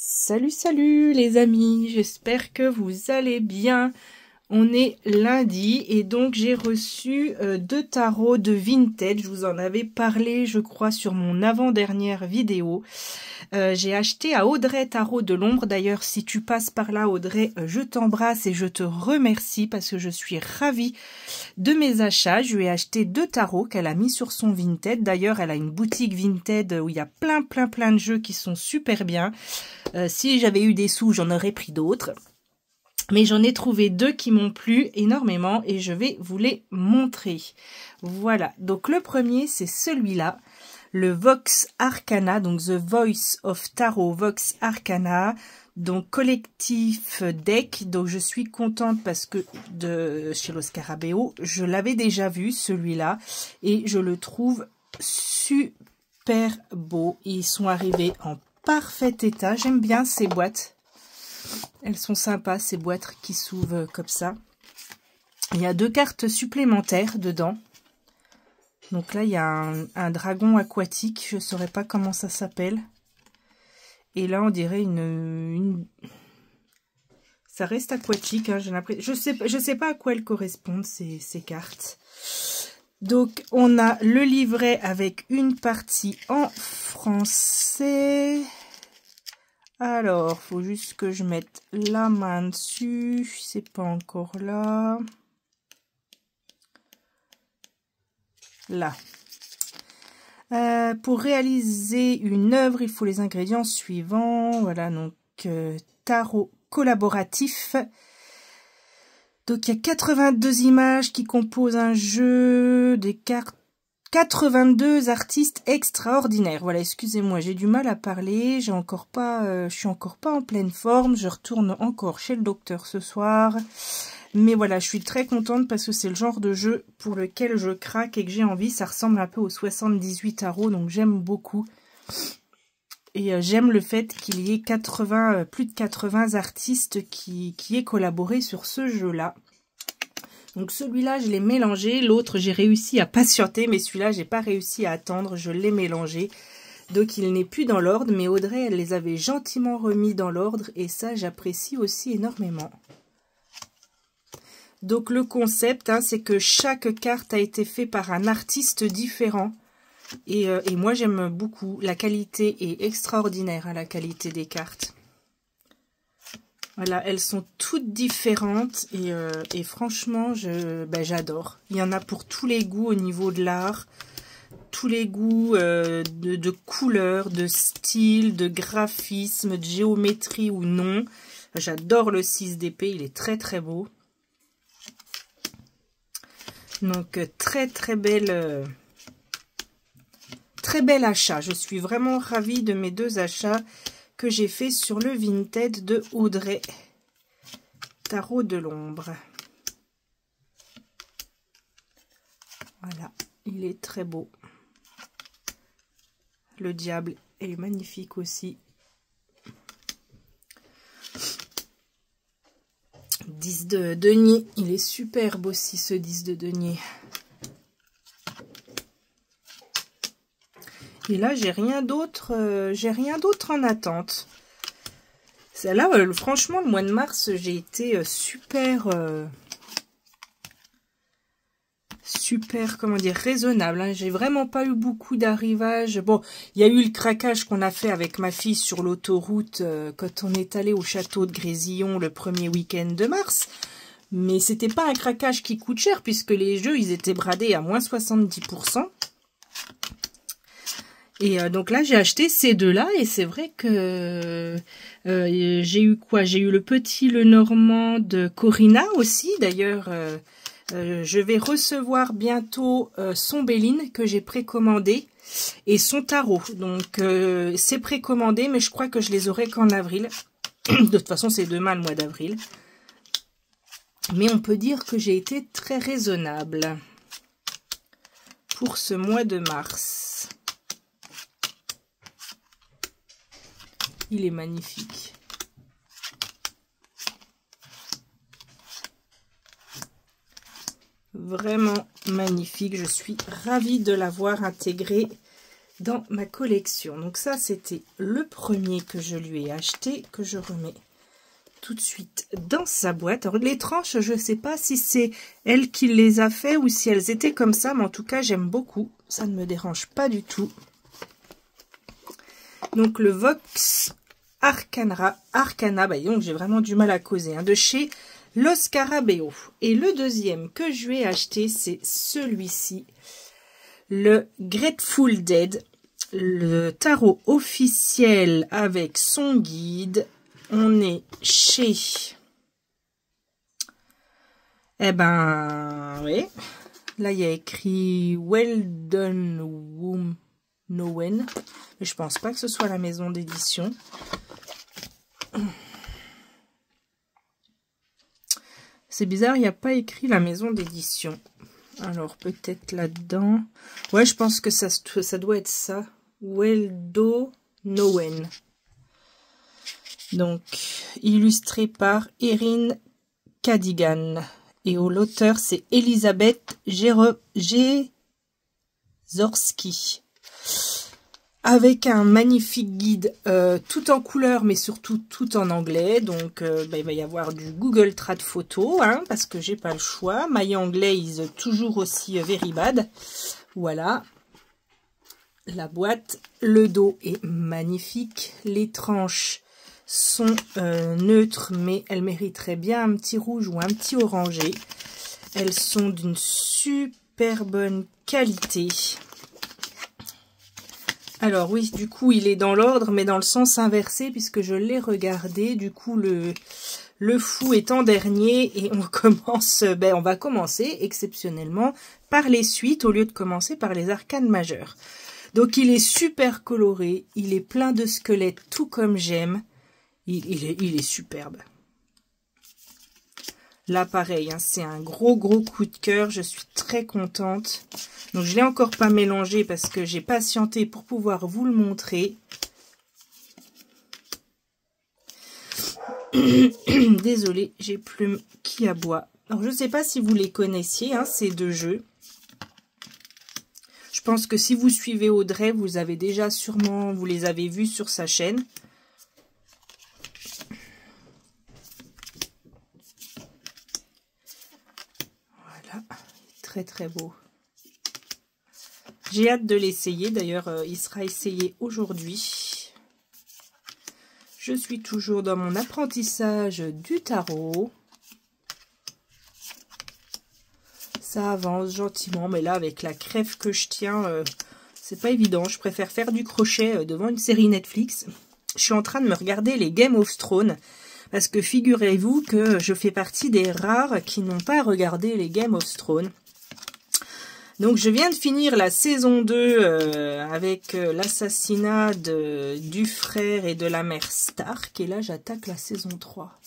Salut, salut les amis, j'espère que vous allez bien. On est lundi et donc j'ai reçu deux tarots de vintage. Je vous en avais parlé, je crois, sur mon avant-dernière vidéo. J'ai acheté à Audrey Tarot de l'Ombre. D'ailleurs, si tu passes par là, Audrey, je t'embrasse et je te remercie parce que je suis ravie de mes achats. Je lui ai acheté deux tarots qu'elle a mis sur son Vinted. D'ailleurs, elle a une boutique Vinted où il y a plein de jeux qui sont super bien. Si j'avais eu des sous, j'en aurais pris d'autres. Mais j'en ai trouvé deux qui m'ont plu énormément et je vais vous les montrer. Voilà, donc le premier c'est celui-là, le Vox Arcana, donc The Voice of Tarot Vox Arcana, donc collectif deck. Donc je suis contente parce que chez Lo Scarabeo, je l'avais déjà vu celui-là et je le trouve super beau. Ils sont arrivés en parfait état, j'aime bien ces boîtes. Elles sont sympas, ces boîtes qui s'ouvrent comme ça. Il y a deux cartes supplémentaires dedans. Donc là, il y a un dragon aquatique. Je ne saurais pas comment ça s'appelle. Et là, on dirait ça reste aquatique. Hein, j'ai l'impression. Je sais pas à quoi elles correspondent, ces cartes. Donc, on a le livret avec une partie en français. Alors, faut juste que je mette la main dessus. C'est pas encore là. Là. Pour réaliser une œuvre, il faut les ingrédients suivants. Voilà, donc tarot collaboratif. Donc, il y a 82 images qui composent un jeu, des cartes. 82 artistes extraordinaires. Voilà, excusez-moi, j'ai du mal à parler, je suis encore pas en pleine forme, je retourne encore chez le docteur ce soir. Mais voilà, je suis très contente parce que c'est le genre de jeu pour lequel je craque et que j'ai envie. Ça ressemble un peu au 78 tarot, donc j'aime beaucoup. Et j'aime le fait qu'il y ait plus de 80 artistes qui aient collaboré sur ce jeu-là. Donc celui-là, je l'ai mélangé. L'autre, j'ai réussi à patienter, mais celui-là, j'ai pas réussi à attendre. Je l'ai mélangé. Donc il n'est plus dans l'ordre, mais Audrey, elle les avait gentiment remis dans l'ordre. Et ça, j'apprécie aussi énormément. Donc le concept, hein, c'est que chaque carte a été faite par un artiste différent. Et moi, j'aime beaucoup. La qualité est extraordinaire, hein, la qualité des cartes. Voilà, elles sont toutes différentes et franchement, j'adore. Il y en a pour tous les goûts au niveau de l'art, tous les goûts de couleurs, de style, de graphisme, de géométrie ou non. J'adore le 6 d'épée, il est très beau. Donc très bel achat. Je suis vraiment ravie de mes deux achats que j'ai fait sur le Vinted de Audrey Tarot de l'Ombre. Voilà, il est très beau. Le diable est magnifique aussi. 10 de denier, il est superbe aussi ce 10 de denier. Et là, j'ai rien d'autre en attente. Là, franchement, le mois de mars, j'ai été super, comment dire, raisonnable. Hein. J'ai vraiment pas eu beaucoup d'arrivages. Bon, il y a eu le craquage qu'on a fait avec ma fille sur l'autoroute quand on est allé au château de Grésillon le premier week-end de mars. Mais c'était pas un craquage qui coûte cher puisque les jeux, ils étaient bradés à moins 70%. Et donc là, j'ai acheté ces deux-là et c'est vrai que j'ai eu quoi? J'ai eu le petit Lenormand de Corinna aussi. D'ailleurs, je vais recevoir bientôt son Béline que j'ai précommandé et son tarot. Donc, c'est précommandé, mais je crois que je les aurai qu'en avril. De toute façon, c'est demain le mois d'avril. Mais on peut dire que j'ai été très raisonnable pour ce mois de mars. Il est magnifique. Vraiment magnifique. Je suis ravie de l'avoir intégré dans ma collection. Donc ça, c'était le premier que je lui ai acheté, que je remets tout de suite dans sa boîte. Alors les tranches, je ne sais pas si c'est elle qui les a fait ou si elles étaient comme ça, mais en tout cas, j'aime beaucoup. Ça ne me dérange pas du tout. Donc le Vox Arcana, bah donc j'ai vraiment du mal à causer, hein, de chez Los Scarabeo. Et le deuxième que je vais acheter, c'est celui-ci, le Grateful Dead, le tarot officiel avec son guide. On est chez... Eh ben, oui. Là, il y a écrit Well Done Wom Nowen. Mais je pense pas que ce soit la maison d'édition. C'est bizarre, il n'y a pas écrit la maison d'édition. Alors, peut-être là-dedans. Ouais, je pense que ça doit être ça. Weldo Nowen. Donc, illustré par Erin Cadigan. Et l'auteur, c'est Elisabeth Jezorski. Avec un magnifique guide tout en couleur, mais surtout tout en anglais. Donc, il va y avoir du Google Trad Photo, hein, parce que j'ai pas le choix. My Anglaise, toujours aussi very bad. Voilà. La boîte, le dos est magnifique. Les tranches sont neutres, mais elles mériteraient bien un petit rouge ou un petit orangé. Elles sont d'une super bonne qualité. Alors oui, du coup, il est dans l'ordre, mais dans le sens inversé, puisque je l'ai regardé. Du coup, le fou est en dernier, et on va commencer exceptionnellement par les suites, au lieu de commencer par les arcanes majeures. Donc, il est super coloré, il est plein de squelettes, tout comme j'aime. Il est superbe. Là, pareil, hein, c'est un gros coup de cœur. Je suis très contente. Donc, je ne l'ai encore pas mélangé parce que j'ai patienté pour pouvoir vous le montrer. Désolée, j'ai Plume qui aboie. Alors, je ne sais pas si vous les connaissiez, hein, ces deux jeux. Je pense que si vous suivez Audrey, vous avez déjà sûrement, vous les avez vus sur sa chaîne. Voilà, très très beau. J'ai hâte de l'essayer, d'ailleurs il sera essayé aujourd'hui. Je suis toujours dans mon apprentissage du tarot. Ça avance gentiment, mais là avec la crève que je tiens, c'est pas évident. Je préfère faire du crochet devant une série Netflix. Je suis en train de me regarder les Game of Thrones, parce que figurez-vous que je fais partie des rares qui n'ont pas regardé les Game of Thrones. Donc, je viens de finir la saison 2 avec l'assassinat du frère et de la mère Stark. Et là, j'attaque la saison 3.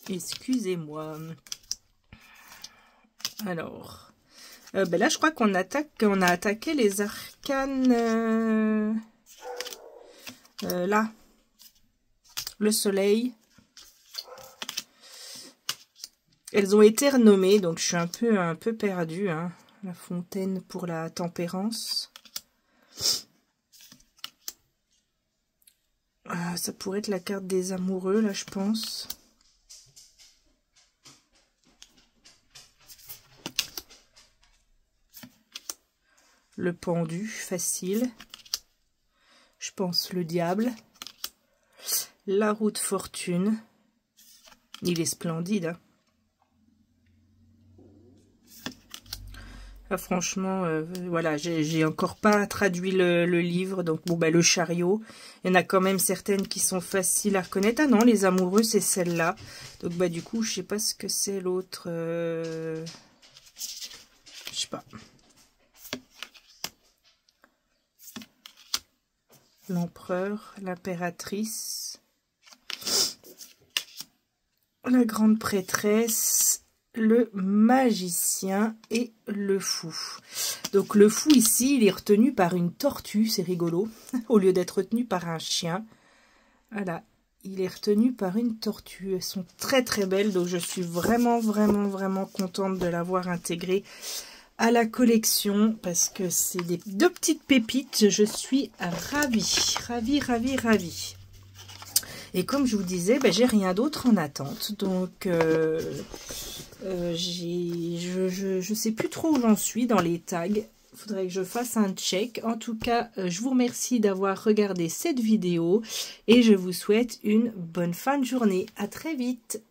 Excusez-moi. Alors, là, je crois qu'on a attaqué les arcanes. Là, le soleil. Elles ont été renommées, donc je suis un peu perdue. Hein. La fontaine pour la tempérance. Ça pourrait être la carte des amoureux, là, je pense. Le pendu, facile. Je pense le diable. La roue de fortune. Il est splendide, hein. Ah, franchement, voilà, j'ai encore pas traduit le livre, donc bon, le chariot. Il y en a quand même certaines qui sont faciles à reconnaître. Ah non, les amoureux, c'est celle-là. Donc du coup, je sais pas ce que c'est l'autre. Je sais pas. L'empereur, l'impératrice, la grande prêtresse, le magicien et le fou. Donc le fou ici, il est retenu par une tortue, c'est rigolo, au lieu d'être retenu par un chien. Voilà, il est retenu par une tortue. Elles sont très très belles, donc je suis vraiment contente de l'avoir intégré à la collection parce que c'est des 2 petites pépites. Je suis ravie, ravie, ravie, ravie. Et comme je vous disais, ben, j'ai rien d'autre en attente. Donc, je sais plus trop où j'en suis dans les tags. Il faudrait que je fasse un check. En tout cas, je vous remercie d'avoir regardé cette vidéo. Et je vous souhaite une bonne fin de journée. À très vite.